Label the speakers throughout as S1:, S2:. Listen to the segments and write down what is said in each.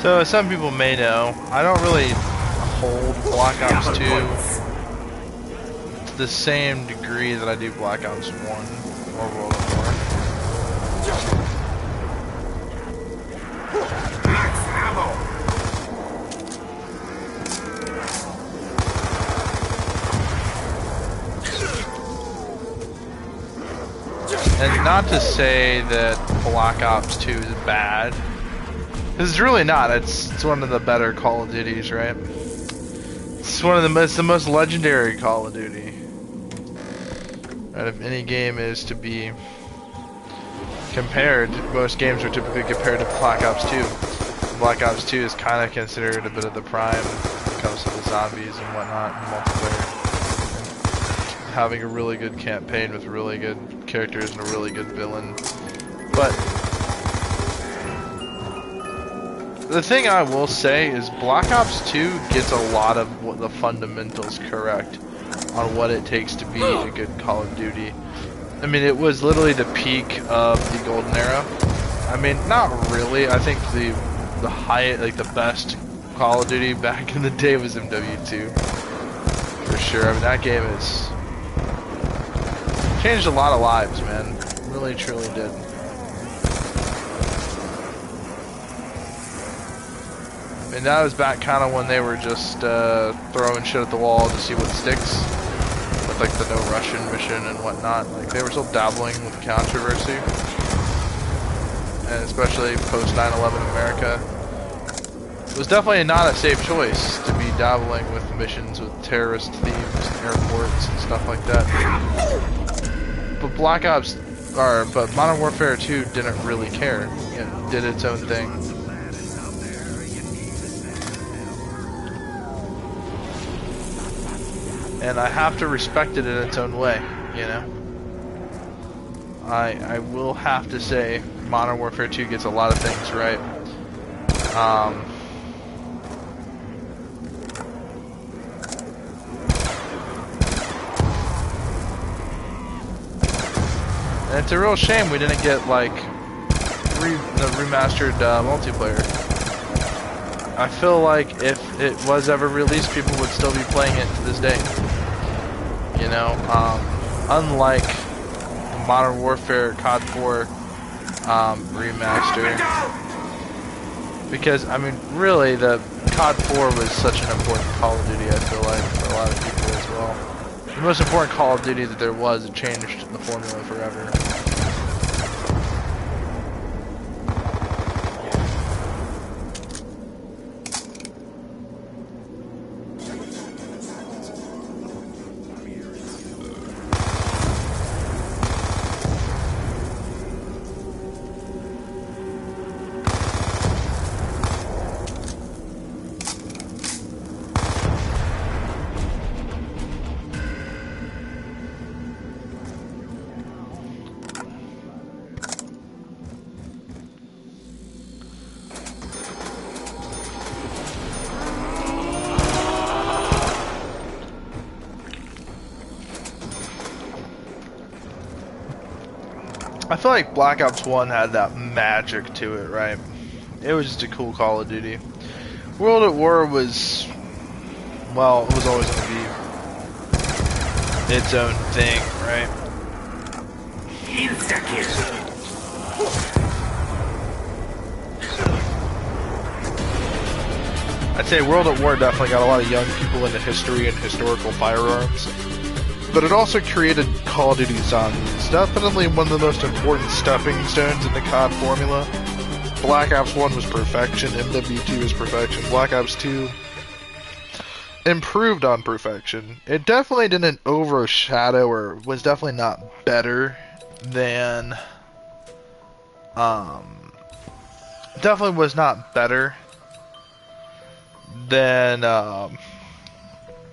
S1: So, as some people may know, I don't really hold Black Ops 2 to the same degree that I do Black Ops 1 or World at War. And not to say that Black Ops 2 is bad. It's really not. It's one of the better Call of Duties, right? It's the most legendary Call of Duty. Right, if any game is to be compared, most games are typically compared to Black Ops 2. Black Ops 2 is kind of considered a bit of the prime when it comes to the zombies and whatnot and multiplayer. And having a really good campaign with really good characters and a really good villain. But the thing I will say is Black Ops 2 gets a lot of the fundamentals correct on what it takes to be a good Call of Duty. I mean, it was literally the peak of the golden era. I mean, not really. I think the the best Call of Duty back in the day was MW2. For sure. I mean, that game has changed a lot of lives, man. Really, truly did. And that was back kind of when they were just throwing shit at the wall to see what sticks. With like the no Russian mission and whatnot. Like they were still dabbling with controversy. And especially post 9/11 America. It was definitely not a safe choice to be dabbling with missions with terrorist themes and airports and stuff like that. But but Modern Warfare 2 didn't really care. It did its own thing. And I have to respect it in its own way, you know? I will have to say Modern Warfare 2 gets a lot of things right. And it's a real shame we didn't get, like, the remastered multiplayer. I feel like if it was ever released, people would still be playing it to this day. You know, unlike Modern Warfare COD 4 remaster. Because, I mean, really, the COD 4 was such an important Call of Duty, I feel like, for a lot of people as well. The most important Call of Duty that there was, it changed the formula forever. I feel like Black Ops 1 had that magic to it, right? It was just a cool Call of Duty. World at War was, well, it was always going to be its own thing, right? I'd say World at War definitely got a lot of young people into history and historical firearms. But it also created Call of Duty Zombies, definitely one of the most important stepping stones in the COD formula. Black Ops 1 was perfection, MW2 was perfection, Black Ops 2 improved on perfection. It definitely didn't overshadow or was definitely not better than, definitely was not better than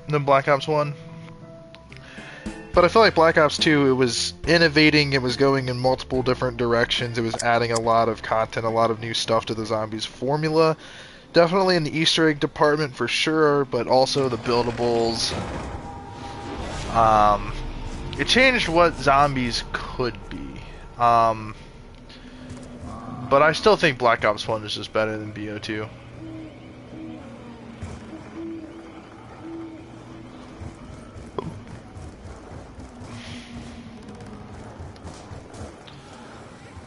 S1: Black Ops 1. But I feel like Black Ops 2, it was innovating, it was going in multiple different directions, it was adding a lot of content, a lot of new stuff to the Zombies formula. Definitely in the Easter egg department for sure, but also the buildables. It changed what Zombies could be. But I still think Black Ops 1 is just better than BO2.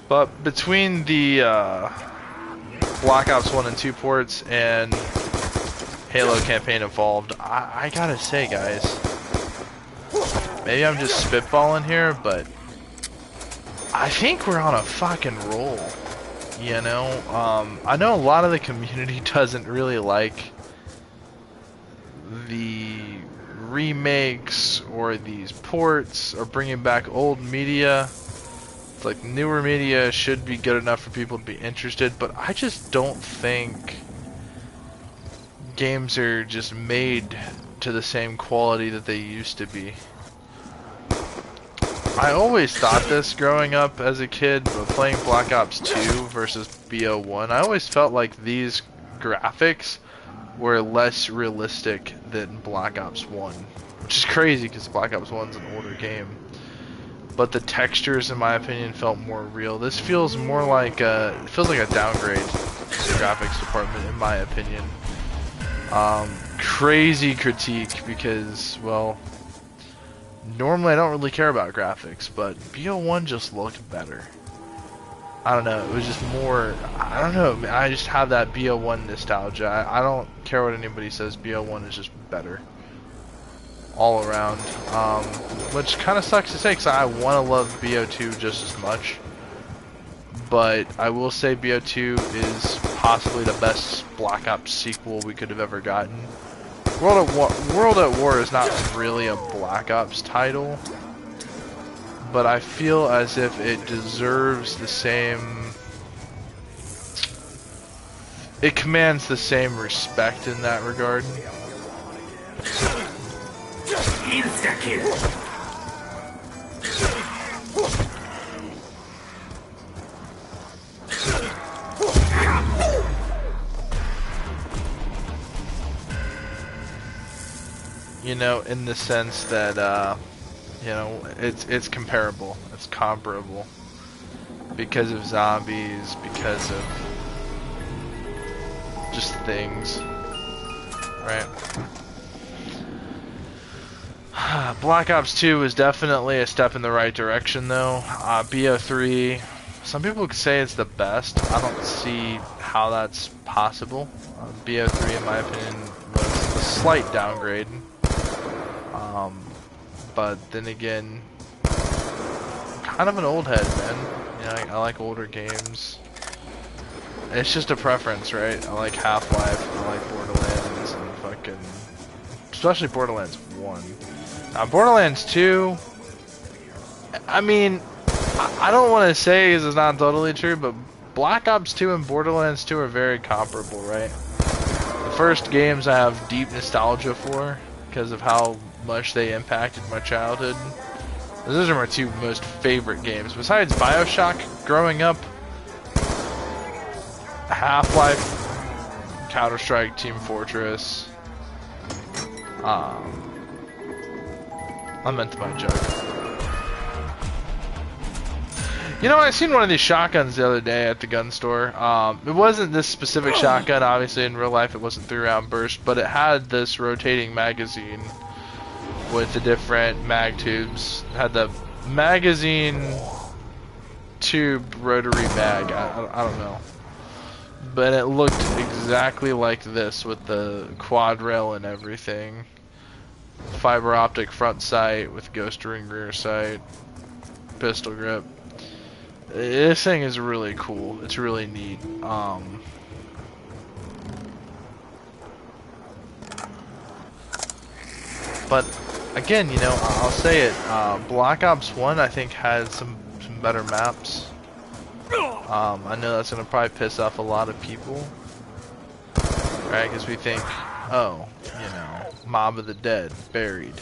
S1: But between the Black Ops 1 and 2 ports and Halo Campaign Evolved, I gotta say, guys, maybe I'm just spitballing here, but I think we're on a fucking roll. You know, I know a lot of the community doesn't really like the remakes or these ports or bringing back old media. It's like newer media should be good enough for people to be interested, but I just don't think games are just made to the same quality that they used to be. I always thought this growing up as a kid, but playing Black Ops 2 versus BO1, I always felt like these graphics were less realistic than Black Ops 1, which is crazy because Black Ops 1's an older game. But the textures, in my opinion, felt more real. This feels more like it feels like a downgrade to the graphics department, in my opinion. Crazy critique because, well, normally I don't really care about graphics, but BO1 just looked better. I don't know, it was just more, I don't know, I just have that BO1 nostalgia. I don't care what anybody says, BO1 is just better. All around. Which kind of sucks to say because I want to love BO2 just as much. But I will say BO2 is possibly the best Black Ops sequel we could have ever gotten. World at War is not really a Black Ops title, but I feel as if it deserves the same... It commands the same respect in that regard. Insta-kill. You know, in the sense that, you know, it's comparable, it's comparable, because of zombies, because of just things, right? Black Ops 2 is definitely a step in the right direction, though. BO3, some people could say it's the best. I don't see how that's possible. BO3, in my opinion, was a slight downgrade. But then again, I'm kind of an old head, man. You know, I like older games. It's just a preference, right? I like Half-Life, I like Borderlands, and fucking... especially Borderlands 1. Borderlands 2, I mean, I don't want to say because it's not totally true, but Black Ops 2 and Borderlands 2 are very comparable, right? The first games I have deep nostalgia for because of how much they impacted my childhood. Those are my two most favorite games. Besides BioShock, growing up, Half-Life, Counter-Strike, Team Fortress, I meant my joke. You know, I seen one of these shotguns the other day at the gun store. It wasn't this specific shotgun, obviously in real life it wasn't 3-round burst, but it had this rotating magazine with the different mag tubes. It had the magazine tube rotary mag, I don't know. But it looked exactly like this with the quad rail and everything. Fiber optic front sight with ghost ring rear sight, pistol grip. This thing is really cool. It's really neat. But again, you know, I'll say it. Black Ops 1 I think has some better maps. I know that's gonna probably piss off a lot of people, right? Because we think, oh, you know, Mob of the Dead, Buried,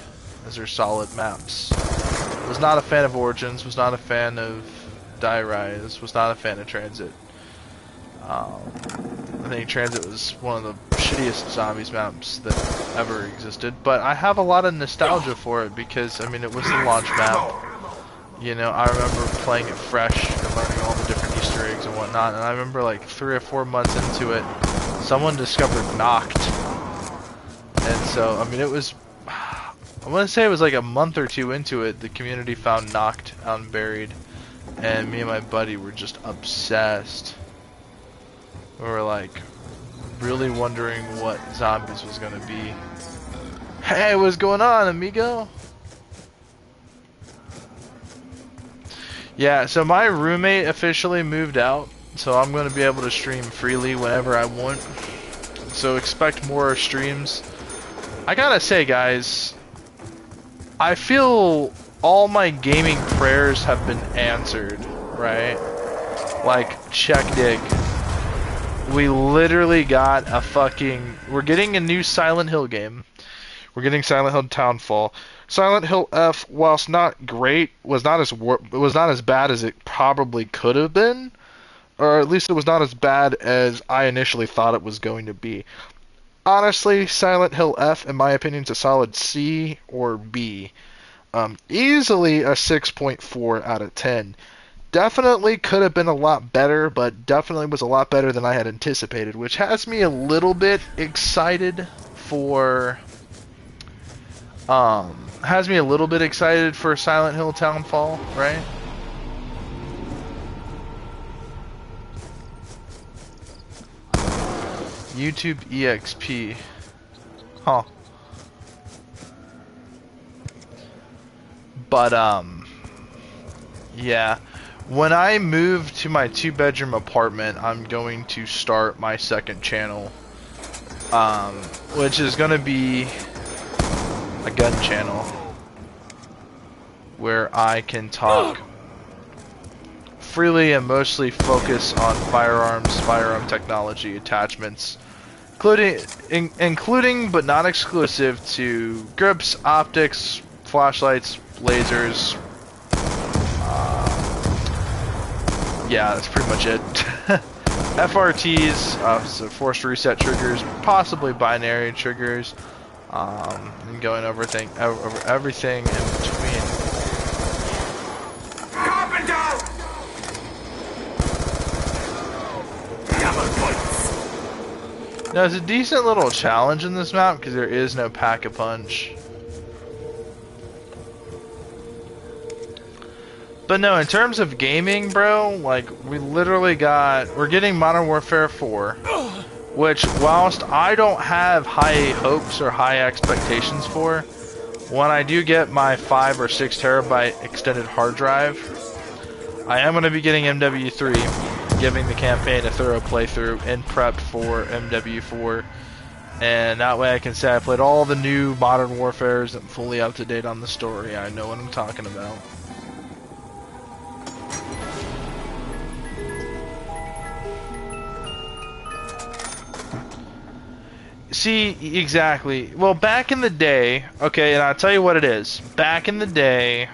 S1: those are solid maps. Was not a fan of Origins, was not a fan of Die Rise, was not a fan of Transit. I think Transit was one of the shittiest zombies maps that ever existed, but I have a lot of nostalgia for it because, I mean, it was the launch map. You know, I remember playing it fresh and learning all the different Easter rigs and whatnot, and I remember like 3 or 4 months into it, someone discovered Noct. And so, I mean, it was, I want to say it was like a month or 2 into it, the community found Noct unburied, and me and my buddy were just obsessed. We were like, really wondering what zombies was gonna be. Hey, what's going on, amigo? Yeah, so my roommate officially moved out, so I'm gonna be able to stream freely whenever I want. So expect more streams. I gotta say, guys, I feel all my gaming prayers have been answered, right? Like, check dig. We literally got a fucking... We're getting a new Silent Hill game. We're getting Silent Hill Townfall. Silent Hill F, whilst not great, was not as bad as it probably could have been. Or at least it was not as bad as I initially thought it was going to be. Honestly, Silent Hill F, in my opinion, is a solid C or B. Easily a 6.4 out of 10. Definitely could have been a lot better, but definitely was a lot better than I had anticipated, which has me a little bit excited for Silent Hill Townfall, right? YouTube EXP. Huh. But yeah. When I move to my 2-bedroom apartment, I'm going to start my second channel, which is going to be a gun channel where I can talk freely and mostly focus on firearms, firearm technology, attachments, including but not exclusive to grips, optics, flashlights, lasers. Yeah, that's pretty much it. FRTs, so forced reset triggers, possibly binary triggers, and going over everything in between. Now, there's a decent little challenge in this map because there is no pack-a-punch. But no, in terms of gaming, bro, like, we're getting Modern Warfare 4, which, whilst I don't have high hopes or high expectations for, when I do get my 5 or 6 terabyte extended hard drive, I am going to be getting MW3, giving the campaign a thorough playthrough in prep for MW4, and that way I can say I played all the new Modern Warfares and fully up to date on the story. I know what I'm talking about. See, exactly. Well, back in the day, okay, and I'll tell you what it is. Back in the day,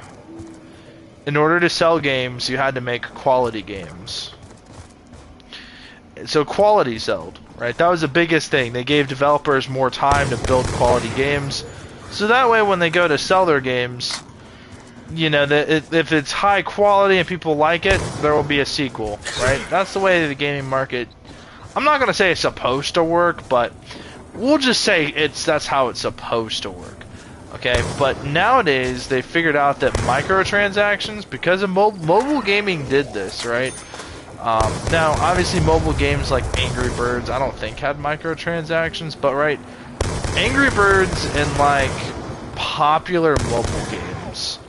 S1: in order to sell games, you had to make quality games. So quality sold, right? That was the biggest thing. They gave developers more time to build quality games. So that way when they go to sell their games, you know, if it's high quality and people like it, there will be a sequel, right? That's the way the gaming market, I'm not going to say it's supposed to work, but we'll just say that's how it's supposed to work. Okay, but nowadays they figured out that microtransactions, because of mobile gaming did this, right? Now, obviously mobile games like Angry Birds, I don't think had microtransactions, but right, Angry Birds and like popular mobile games,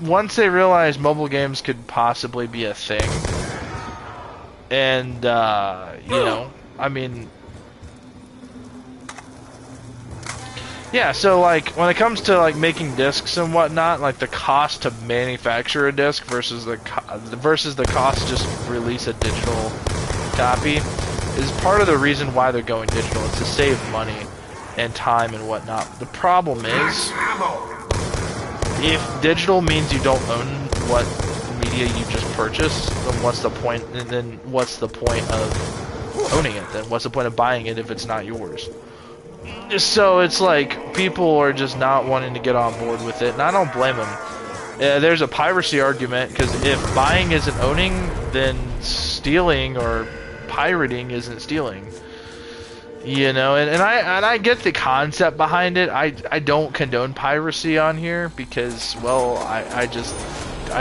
S1: once they realized mobile games could possibly be a thing, and you know, I mean, yeah, so like when it comes to like making discs and whatnot, like the cost to manufacture a disc versus the cost to just release a digital copy is part of the reason why they're going digital. It's to save money and time and whatnot. The problem is, if digital means you don't own what media you just purchased, then what's the point? And then what's the point of owning it? Then what's the point of buying it if it's not yours? So it's like people are just not wanting to get on board with it, and I don't blame them. there's a piracy argument, because if buying isn't owning, then stealing or pirating isn't stealing. You know, and I get the concept behind it. I don't condone piracy on here because, well, I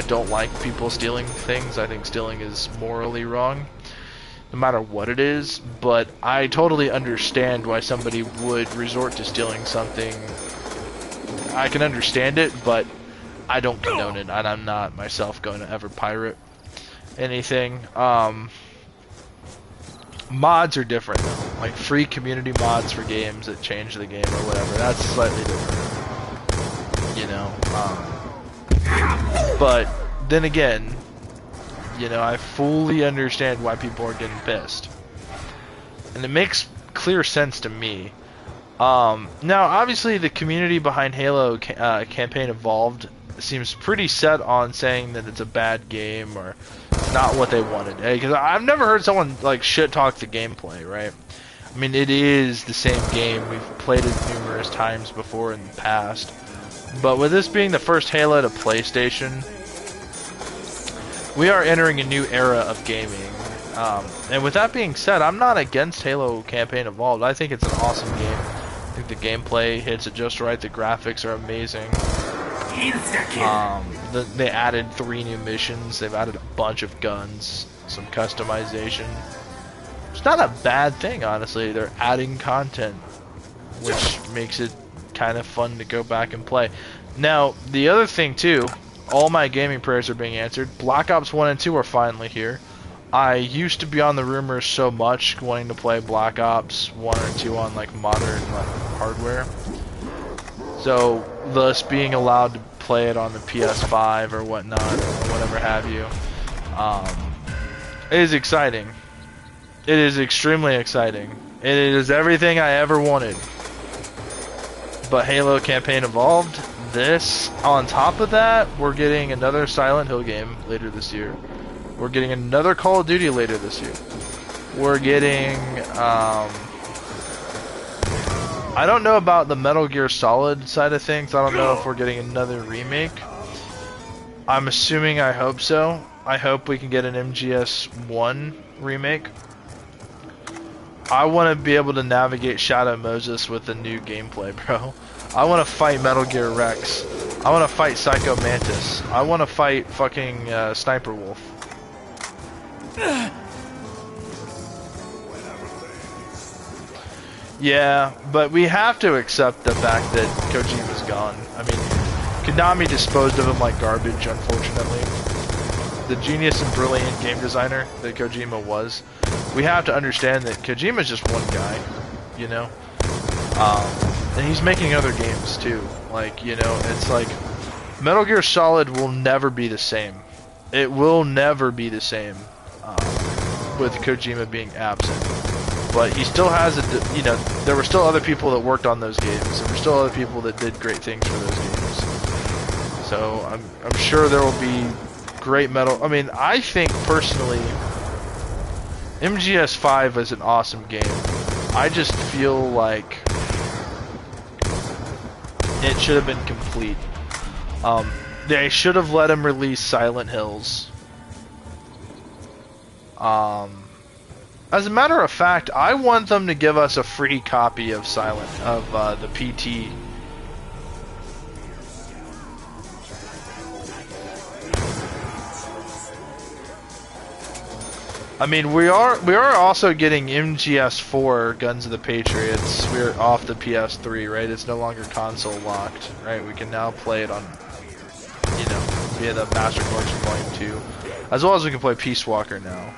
S1: don't like people stealing things. I think stealing is morally wrong, no matter what it is. But I totally understand why somebody would resort to stealing something. I can understand it, but I don't condone it, and I'm not myself going to ever pirate anything. Mods are different though. Like free community mods for games that change the game or whatever. That's slightly different. You know. But then again, you know, I fully understand why people are getting pissed. And it makes clear sense to me. Now, obviously, the community behind Halo Campaign Evolved seems pretty set on saying that it's a bad game or not what they wanted. Because I've never heard someone like shit talk the gameplay, right? I mean, it is the same game. We've played it numerous times before in the past. But with this being the first Halo to PlayStation, we are entering a new era of gaming. And with that being said, I'm not against Halo Campaign Evolved. I think it's an awesome game. I think the gameplay hits it just right. The graphics are amazing. They added 3 new missions. They've added a bunch of guns, some customization. It's not a bad thing, honestly. They're adding content, which makes it kind of fun to go back and play. Now, the other thing too, all my gaming prayers are being answered. Black Ops 1 and 2 are finally here. I used to be on the rumors so much, wanting to play Black Ops 1 or 2 on like modern hardware. So, thus being allowed to play it on the PS5 or whatnot, or whatever have you, it is exciting. It is extremely exciting. It is everything I ever wanted. But Halo Campaign Evolved, this, on top of that, we're getting another Silent Hill game later this year. We're getting another Call of Duty later this year. We're getting, I don't know about the Metal Gear Solid side of things. I don't know if we're getting another remake. I'm assuming, I hope so. I hope we can get an MGS1 remake. I want to be able to navigate Shadow Moses with the new gameplay, bro. I want to fight Metal Gear Rex. I want to fight Psycho Mantis. I want to fight fucking Sniper Wolf. Yeah, but we have to accept the fact that Kojima's gone. I mean, Konami disposed of him like garbage, unfortunately. The genius and brilliant game designer that Kojima was. We have to understand that Kojima's just one guy, you know? And he's making other games too. Like, you know, it's like Metal Gear Solid will never be the same. It will never be the same with Kojima being absent. But he still has a, you know, there were still other people that worked on those games. There were still other people that did great things for those games. So I'm sure there will be great metal. I mean, I think personally, MGS5 is an awesome game. I just feel like it should have been complete. They should have let him release Silent Hills. As a matter of fact, I want them to give us a free copy of the PT. I mean, we are also getting MGS4 Guns of the Patriots. We're off the PS3, right? It's no longer console locked, right? We can now play it on, you know, via the Master Collection Volume 2, as well as we can play Peace Walker now.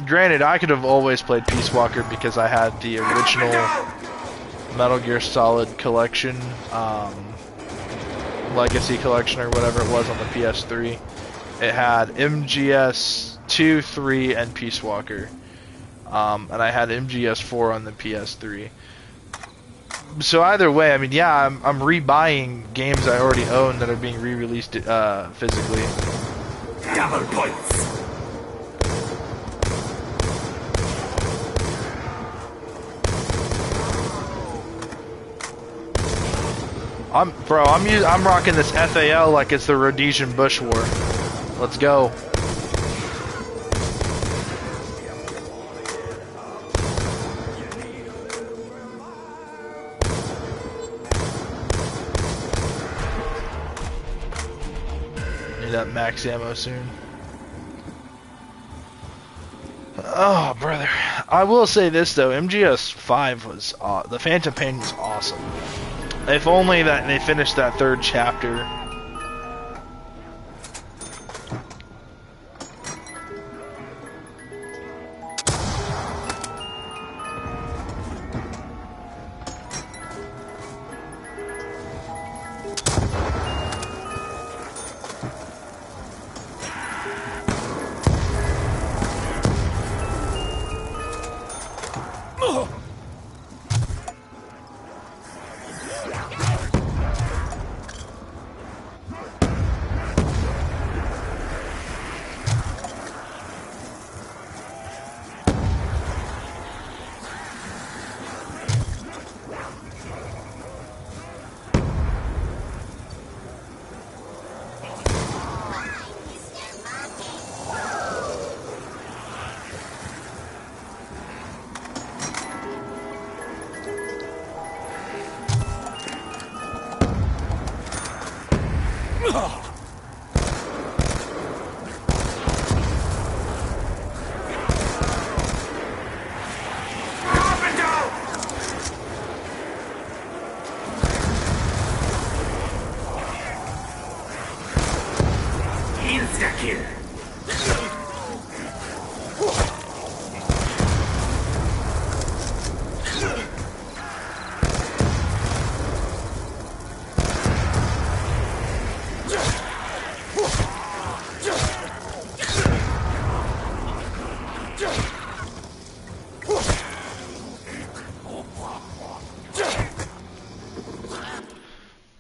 S1: Granted, I could have always played Peace Walker because I had the original Metal Gear Solid collection, Legacy collection or whatever it was on the PS3. It had MGS 2, 3, and Peace Walker. And I had MGS4 on the PS3. So either way, I mean, yeah, I'm rebuying games I already own that are being re-released physically.
S2: Double points.
S1: I'm rocking this FAL like it's the Rhodesian Bush War. Let's go. Need that max ammo soon. Oh, brother. I will say this, though. MGS5 was... the Phantom Pain was awesome. If only that they finished that third chapter.
S2: Insta-kill.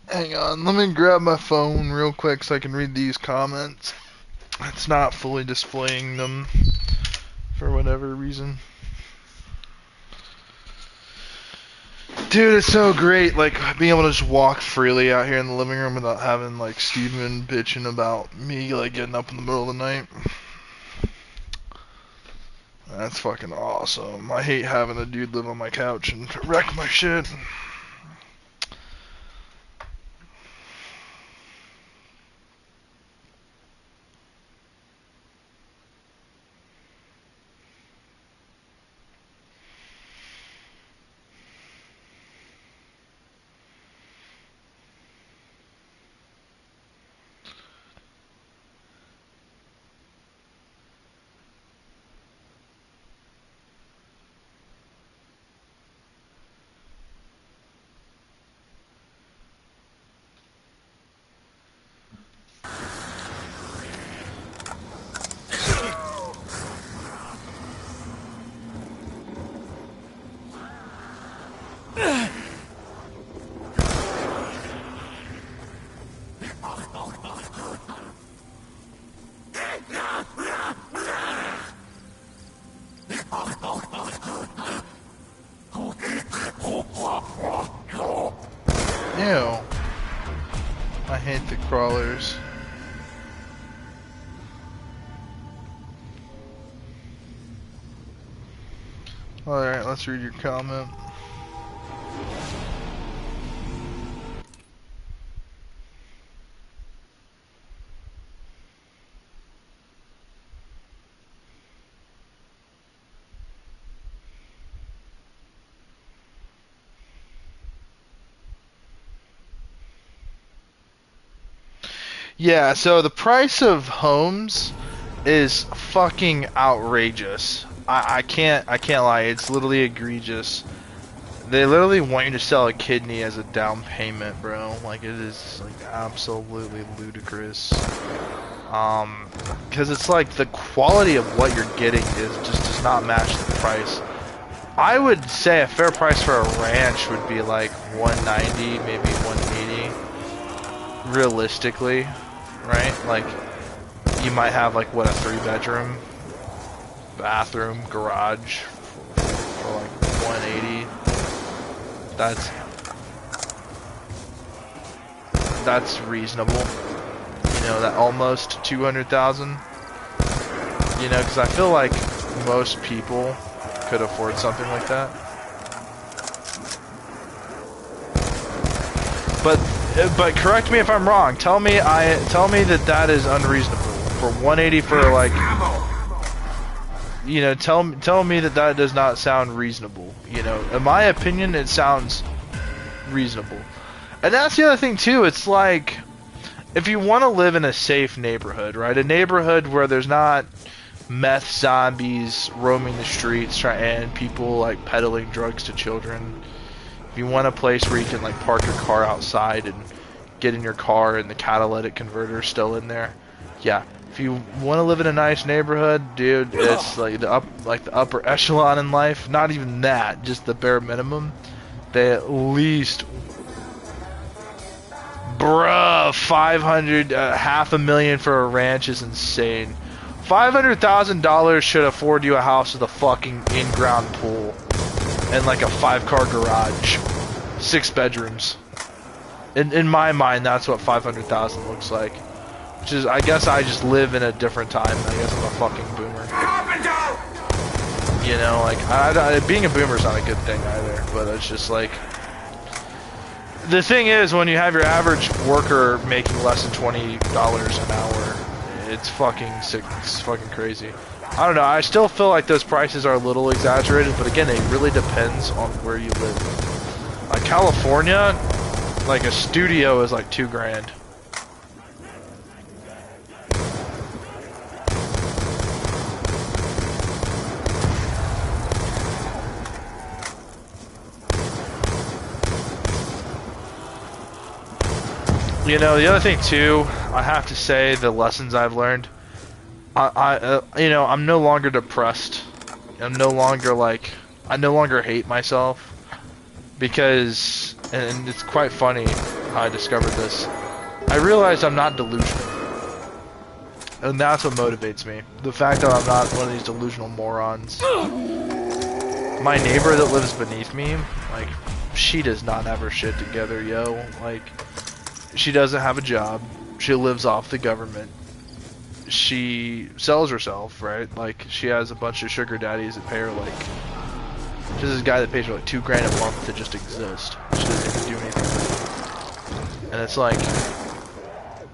S1: Hang on, let me grab my phone real quick so I can read these comments. It's not fully displaying them for whatever reason. Dude, it's so great, like, being able to just walk freely out here in the living room without having, like, Steven bitching about me, like, getting up in the middle of the night. That's fucking awesome. I hate having a dude live on my couch and wreck my shit. Ew. I hate the crawlers. Alright, let's read your comment. Yeah, so the price of homes is fucking outrageous. I can't lie, it's literally egregious. They literally want you to sell a kidney as a down payment, bro. Like, it is like absolutely ludicrous. Because it's like the quality of what you're getting is just does not match the price. I would say a fair price for a ranch would be like 190, maybe 180, realistically, right? Like, you might have like what, a 3-bedroom, bathroom, garage for like 180. That's that's reasonable. You know, that almost 200,000. You know, because I feel like most people could afford something like that. But correct me if I'm wrong. Tell me that is unreasonable for 180 for like. You know, tell me that does not sound reasonable. You know, in my opinion, it sounds reasonable. And that's the other thing too. It's like, if you want to live in a safe neighborhood, right? A neighborhood where there's not meth zombies roaming the streets and people like peddling drugs to children. If you want a place where you can like park your car outside and get in your car and the catalytic converter is still in there, yeah. If you want to live in a nice neighborhood, dude, it's like the upper echelon in life. Not even that, just the bare minimum. They at least, bruh, 500, $500,000 for a ranch is insane. $500,000 should afford you a house with a fucking in-ground pool and like a 5-car garage, 6 bedrooms. In my mind, that's what 500,000 looks like. Which is, I guess I just live in a different time. I guess I'm a fucking boomer. You know, like, being a boomer is not a good thing either, but it's just like, the thing is, when you have your average worker making less than $20 an hour, it's fucking sick, it's fucking crazy. I don't know, I still feel like those prices are a little exaggerated, but again, it really depends on where you live. Like, California, like, a studio is like $2 grand. You know, the other thing too, I have to say, the lessons I've learned, you know, I'm no longer depressed. I'm no longer like, I no longer hate myself, because, and it's quite funny how I discovered this, I realized I'm not delusional. And that's what motivates me. The fact that I'm not one of these delusional morons. My neighbor that lives beneath me, like, she does not have her shit together, yo. Like, she doesn't have a job. She lives off the government. She sells herself, right? Like, she has a bunch of sugar daddies that pay her, like, she's this guy that pays her like $2 grand a month to just exist. She doesn't even do anything with it. And it's like,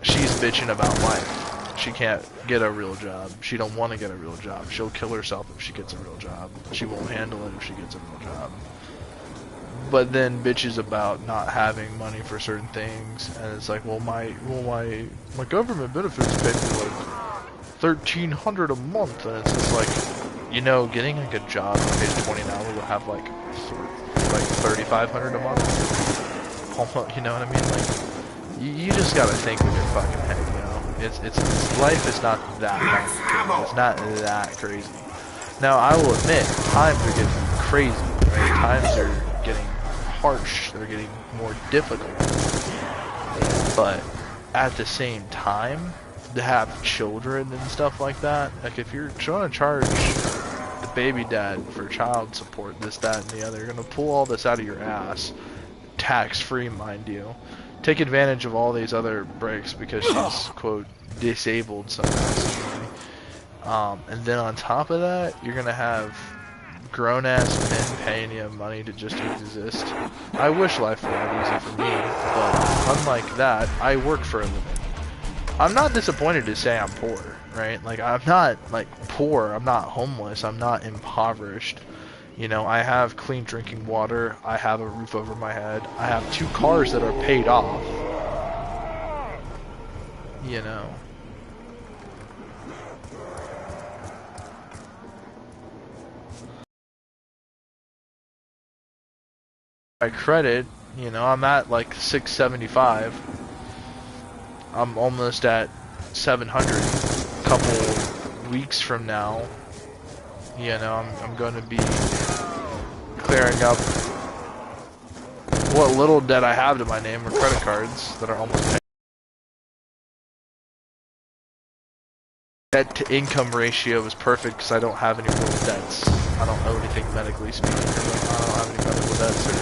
S1: she's bitching about life. She can't get a real job. She don't want to get a real job. She'll kill herself if she gets a real job. She won't handle it if she gets a real job. But then bitches about not having money for certain things, and it's like, well, my government benefits pay me like $1,300 a month, and it's just like, you know, getting like a job that pays $20 an hour will have like $3,500 a month. Almost, you know what I mean? Like, you just gotta think with your fucking head, you know. It's life is not that complicated. It's not that crazy. Now, I will admit, times are getting crazy, right? Times are getting harsh, they're getting more difficult, but at the same time, to have children and stuff like that, like if you're trying to charge the baby dad for child support, this, that, and the other, you're gonna pull all this out of your ass, tax-free, mind you, take advantage of all these other breaks because she's, quote, disabled somehow, and then on top of that, you're gonna have grown-ass men paying you money to just exist. I wish life were that easy for me, but unlike that, I work for a living. I'm not disappointed to say I'm poor, right? Like, I'm not, like, poor, I'm not homeless, I'm not impoverished. You know, I have clean drinking water, I have a roof over my head, I have 2 cars that are paid off. You know. My credit, you know, I'm at like 675. I'm almost at 700. A couple weeks from now, you know, I'm going to be clearing up what little debt I have to my name, or credit cards that are almost paid. Debt to income ratio is perfect because I don't have any real debts. I don't owe anything medically speaking. I don't have any medical debts or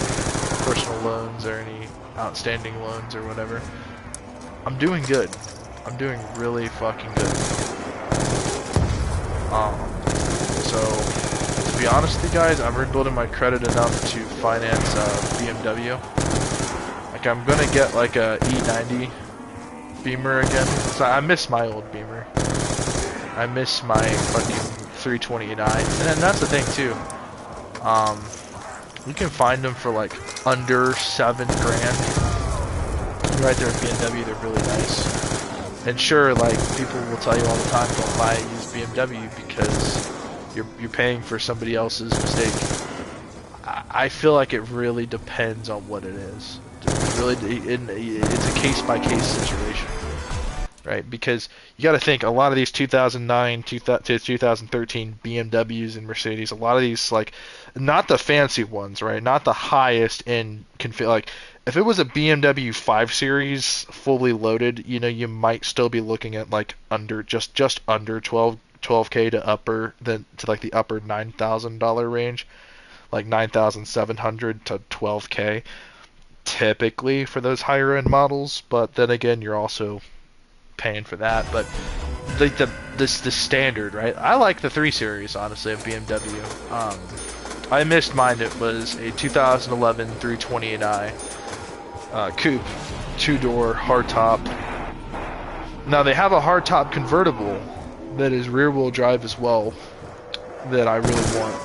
S1: personal loans or any outstanding loans or whatever. I'm doing good. I'm doing really fucking good. So to be honest with you guys, I'm rebuilding my credit enough to finance BMW. Like I'm gonna get like a E90 Beamer again. So I miss my old Beamer. I miss my fucking 320i, and then that's the thing too. You can find them for like under $7 grand. Right there at BMW, they're really nice. And sure, like people will tell you all the time, don't buy a used BMW because you're paying for somebody else's mistake. I feel like it really depends on what it is. It's a case by case situation. Right, because you got to think a lot of these 2009 to 2013 BMWs and Mercedes, a lot of these like not the fancy ones, right? Not the highest end config. Like if it was a BMW 5 Series fully loaded, you know, you might still be looking at like under just under 12K to like the upper $9,000 range, like 9,700 to 12K typically for those higher end models. But then again, you're also paying for that. But like the standard, right? I like the 3 Series honestly of BMW. I missed mine. It was a 2011 320i coupe, 2-door hardtop. Now they have a hardtop convertible that is rear wheel drive as well that I really want,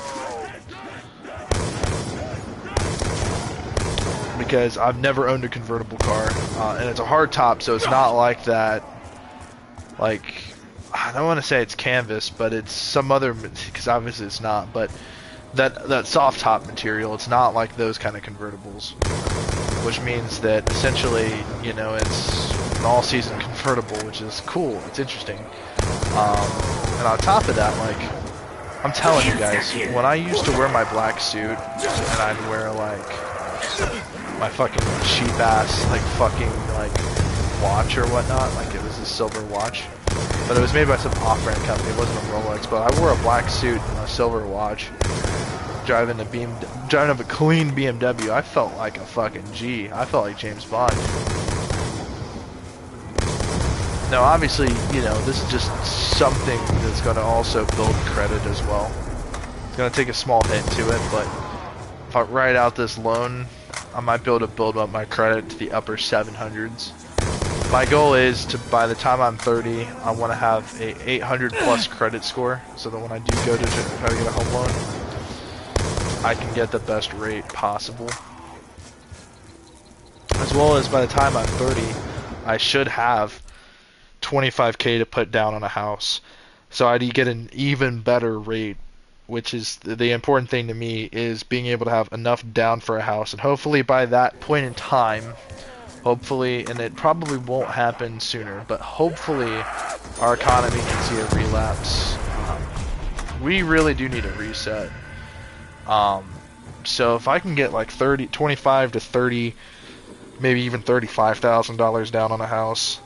S1: because I've never owned a convertible car, and it's a hardtop, so it's not like that. Like, I don't want to say it's canvas, but it's some other, because obviously it's not, but that soft top material, it's not like those kind of convertibles, which means that essentially, you know, it's an all-season convertible, which is cool, it's interesting. And on top of that, like, I'm telling you guys, when I used to wear my black suit, and I'd wear like my fucking cheap ass like fucking like watch or whatnot, like it was a silver watch, but it was made by some off-brand company, it wasn't a Rolex, but I wore a black suit and a silver watch, driving a clean BMW. I felt like a fucking G. I felt like James Bond. Now obviously, you know, this is just something that's going to also build credit as well. It's going to take a small hit to it, but if I write out this loan, I might be able to build up my credit to the upper 700s. My goal is to, by the time I'm 30, I want to have a 800 plus credit score, so that when I do go to try to get a home loan, I can get the best rate possible. As well as by the time I'm 30, I should have 25K to put down on a house, so I'd get an even better rate, which is the important thing to me, is being able to have enough down for a house. And hopefully by that point in time, hopefully, and it probably won't happen sooner, but hopefully our economy can see a relapse. We really do need a reset. So if I can get like 25 to 30, maybe even $35,000 down on a house,